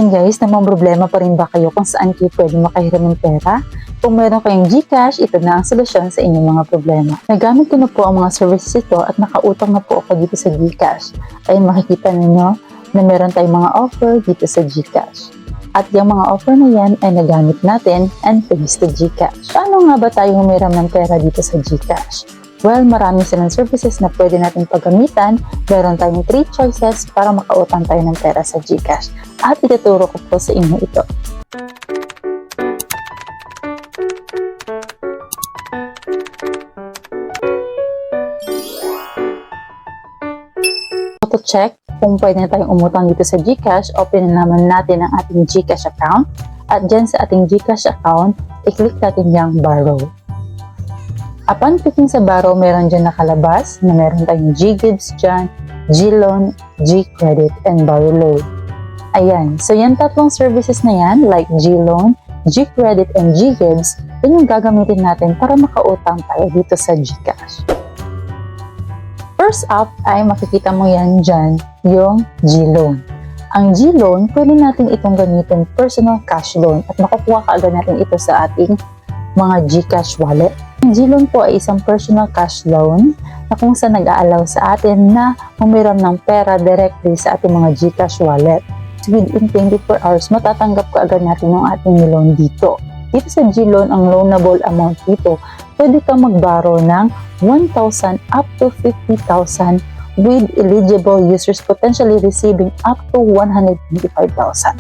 Ayan guys, namang problema pa rin ba kayo kung saan kayo pwede makahiram ng pera? Kung meron kayong GCash, ito na ang solusyon sa inyong mga problema. Nagamit ko na po ang mga services ito at nakautang na po ako dito sa GCash. Ay makikita ninyo na meron tayong mga offer dito sa GCash. At yung mga offer na yan ay nagamit natin and thanks to GCash. Paano nga ba tayo humiram ng pera dito sa GCash? Well, marami silang services na pwede natin paggamitan. Meron tayong 3 choices para makautang tayo ng pera sa GCash. At ituturo ko po sa inyo ito. To check kung pwede na tayong umutang dito sa GCash, open naman natin ang ating GCash account. At dyan sa ating GCash account, i-click natin yung borrow. Upon clicking sa borrow, meron dyan nakalabas na meron tayong GGives dyan, GLoan, GCredit, and Borrow Loan. Ayan. So, yan tatlong services na yan, like GLoan, GCredit, and GGives, yun yung gagamitin natin para makautang tayo dito sa GCash. First up ay makikita mo yan dyan, yung GLoan. Ang GLoan, pwede natin itong gamitin personal cash loan at makukuha kaagad natin ito sa ating mga GCash wallet. Ang GLoan po ay isang personal cash loan na kung saan nag-aalaw sa atin na humiram ng pera directly sa ating mga GCash wallet. So within 24 hours, matatanggap kaagad natin yung ating loan dito. Dito sa GLoan, ang loanable amount dito, pwede kang mag-borrow ng 1,000 up to 50,000 with eligible users potentially receiving up to 125,000.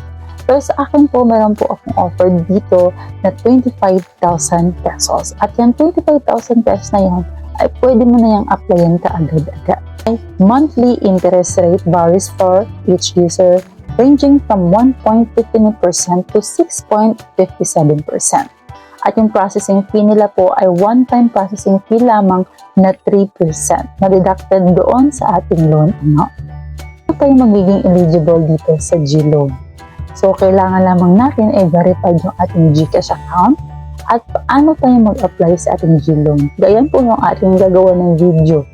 Pero sa akin po, meron po akong offer dito na 25,000 pesos. At yung 25,000 pesos na yan, ay pwede mo na yung applyan ka agad-agad. Monthly interest rate varies for each user, ranging from 1.15% to 6.57%. At yung processing fee nila po ay one-time processing fee lamang na 3% na deducted doon sa ating loan amount. Ano tayo magiging eligible dito sa GLoan? So, kailangan lamang natin ay verify yung ating GCash account at paano tayo mag-apply sa ating GLoan. Gayan po yung ating gagawa ng video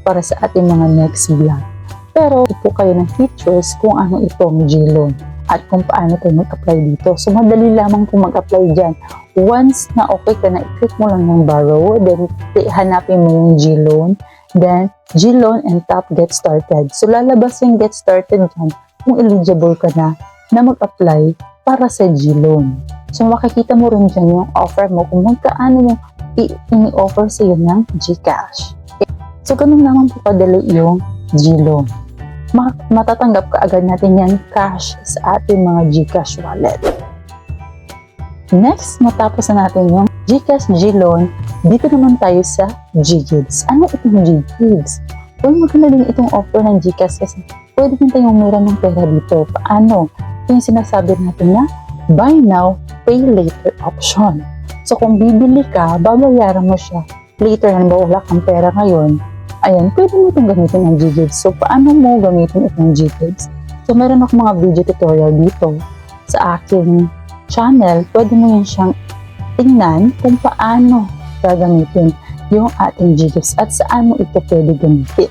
para sa ating mga next vlog. Pero, ito po kayo ng features kung ano itong GLoan at kung paano tayo mag-apply dito. So, madali lamang po mag-apply dyan. Once na okay ka na, i-click mo lang ng borrow, then hanapin mo yung GLoan, then GLoan and tap get started. So, lalabas yung get started dyan kung eligible ka na mag-apply para sa GLoan. So, makikita mo rin dyan yung offer mo kung magkaano yung ini-offer sa iyo ng GCash. Okay? So, ganun naman po kadali yung GLoan. Matatanggap ka agad natin yan cash sa ating mga GCash wallet. Next, matapos na natin yung GCash GLoan, dito naman tayo sa GGives. Ano itong GGives? Well, maganda din itong offer ng GCash kasi pwede din tayong humiram ng pera dito. Paano? Ito yung sinasabi natin na buy now, pay later option. So kung bibili ka, babayaran mo siya later, halimbawa wala kang pera ngayon, ayan, pwede mo itong gamitin ng GGives. So paano mo gamitin itong GGives? So meron ako mga video tutorial dito sa aking channel. Pwede mo yan siyang tingnan kung paano gagamitin yung ating GGives at saan mo ito pwede gamitin.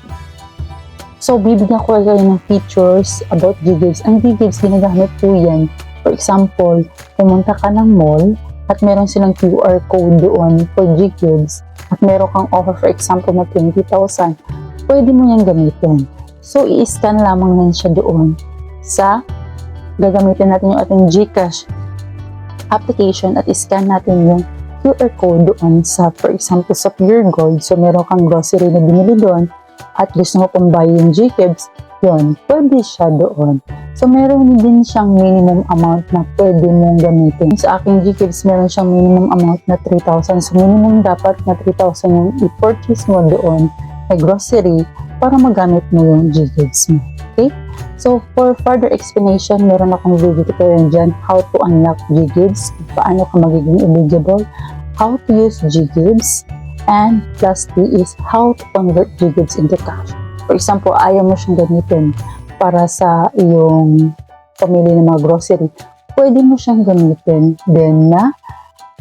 So, bibigyan ko kayo ng features about GGives. Ang GGives, ginagamit po yan. For example, pumunta ka ng mall at meron silang QR code doon for GGives at meron kang offer, for example, na 20,000. Pwede mo yan gamitin. So, i-scan lamang yan siya doon sa gagamitin natin yung ating GCash application at i-scan natin yung QR code doon sa, for example, sa Pure Gold. So, meron kang grocery na binili doon at gusto mo pang buy yung GCash, yun, pwede siya doon. So, meron din siyang minimum amount na pwede mong gamitin. Sa aking GCash, meron siyang minimum amount na 3,000. So, minimum dapat na 3,000 yung i-purchase mo doon na grocery para magamit mo yung GCash mo. Okay? So, for further explanation, meron akong video tutorial dyan, how to unlock GCash, paano ka magiging eligible, how to use GCash, and last is how to convert GCash into cash. For example, ayaw mo siyang gamitin para sa iyong pamili ng mga grocery. Pwede mo siyang gamitin din na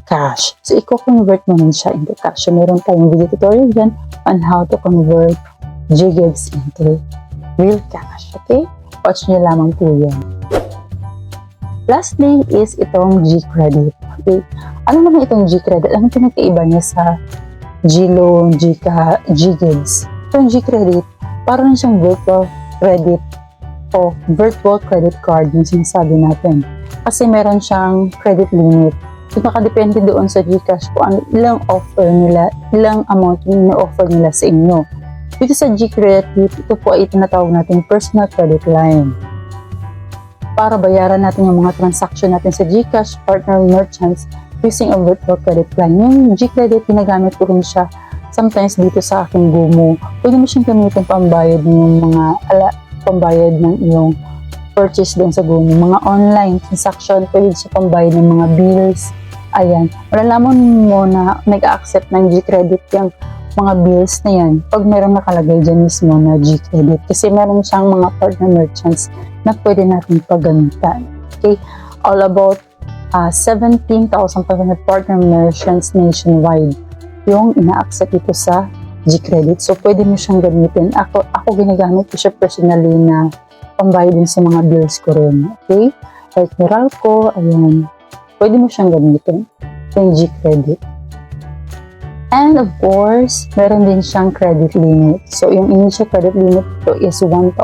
cash. So, i-convert mo nun siya into cash. So, meron tayong video tutorial dyan on how to convert GCash into real cash. Okay? Watch nyo lamang po yan. Lastly is itong G-Credit. Okay. Ano naman itong G-Credit? Anong pinagkaiba niya sa G-Loan, G-Gives? Itong G-Credit, parang siyang virtual credit o virtual credit card yung sinasabi natin. Kasi meron siyang credit limit. So, nakadepende doon sa GCash kung ilang offer nila, ilang amount yung offer nila sa inyo. Dito sa G-Credit, ito po ay tinatawag natin personal credit line. Para bayaran natin yung mga transaction natin sa GCash, partner merchants, using a virtual credit line. Yung G-Credit, ginagamit ko rin siya sometimes dito sa aking GoMo. Pwede mo siyang gamitin pambayad ng mga pambayad ng iyong purchase doon sa GoMo. Mga online transaction, pwede siya pambayad ng mga bills. Ayan. Malalaman mo na nag-accept ng G-Credit yung mga bills na yan pag meron nakalagay dyan mismo na G-Credit. Kasi meron siyang mga partner merchants na pwede natin paggamitan. Okay? All about 17,500 partner merchants nationwide yung ina-accept ito sa G-Credit. So, pwede mo siyang gamitin. Ako ginagamit ko siya personally na pambayad din sa mga bills ko rin. Okay? Like Meralco, ayan. Pwede mo siyang gamitin. Yung G-Credit. And of course, meron din siyang credit limit. So, yung initial credit limit ito is 1,000.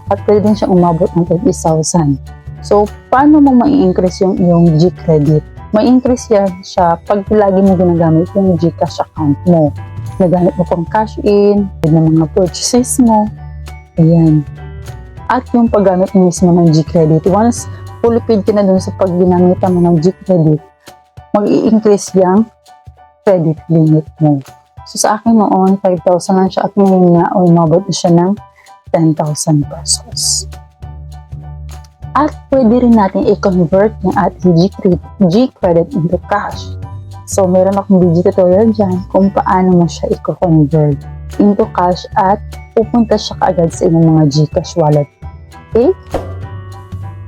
At pwede din siyang umabot ng 30,000. So, paano mo ma-increase yung iyong G-Credit? Ma-increase yan siya pag lagi mo ginagamit yung GCash account mo. Nagamit mo pang cash in, ng mga purchases mo. Ayan. At yung paggamit mo mismo ng G-Credit. Once fully paid ka na dun sa pag ginamitan mo ng G-Credit, mag-i-increase yung credit limit mo. So, sa akin noon, 5,000 lang siya at ngayon nga, umabot na siya ng 10,000 pesos. At pwede rin natin i-convert yung ating G-Credit into cash. So, meron akong video tutorial dyan kung paano mo siya i-convert into cash at pupunta siya kaagad sa inyong mga GCash wallet. Okay?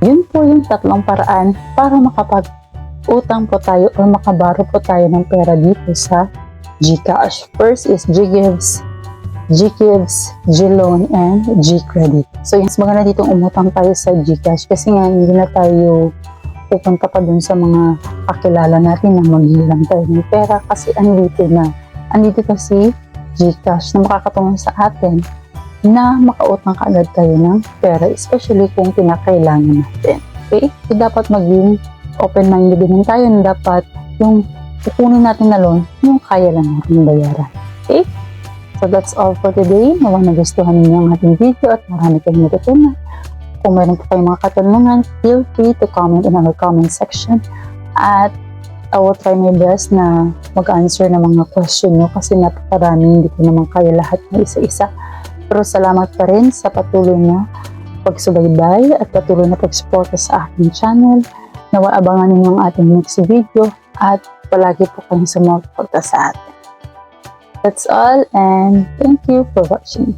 Yun po yung tatlong paraan para makapag-utang po tayo o makabaro po tayo ng pera dito sa GCash. First is G-Gives, G-Loan, and G-Credit. So, mas maganda ditong umutang tayo sa GCash kasi nga hindi na tayo pupunta pa dun sa mga kakilala natin na maghihilang tayo ng pera kasi andito kasi GCash na makakatulong sa atin na makautang kaagad tayo ng pera, especially kung kinakailangan natin. Okay? So, dapat maging open-minded din tayo na dapat yung kukunin natin na loan, yung kaya lang natin bayaran. Okay? So that's all for today. Nawa nagustuhan ninyo ang ating video at marami kayong natutunan. Kung meron po kayong mga katanungan, feel free to comment in our comment section. At I will try my best na mag-answer ng mga question nyo kasi napakarami, hindi ko naman kaya lahat na isa-isa. Pero salamat pa rin sa patuloy na pagsubaybay at patuloy na pag-support sa aking channel. Nawa abangan ninyo ang ating next video at palagi po kayong sumuporta sa atin. That's all and thank you for watching.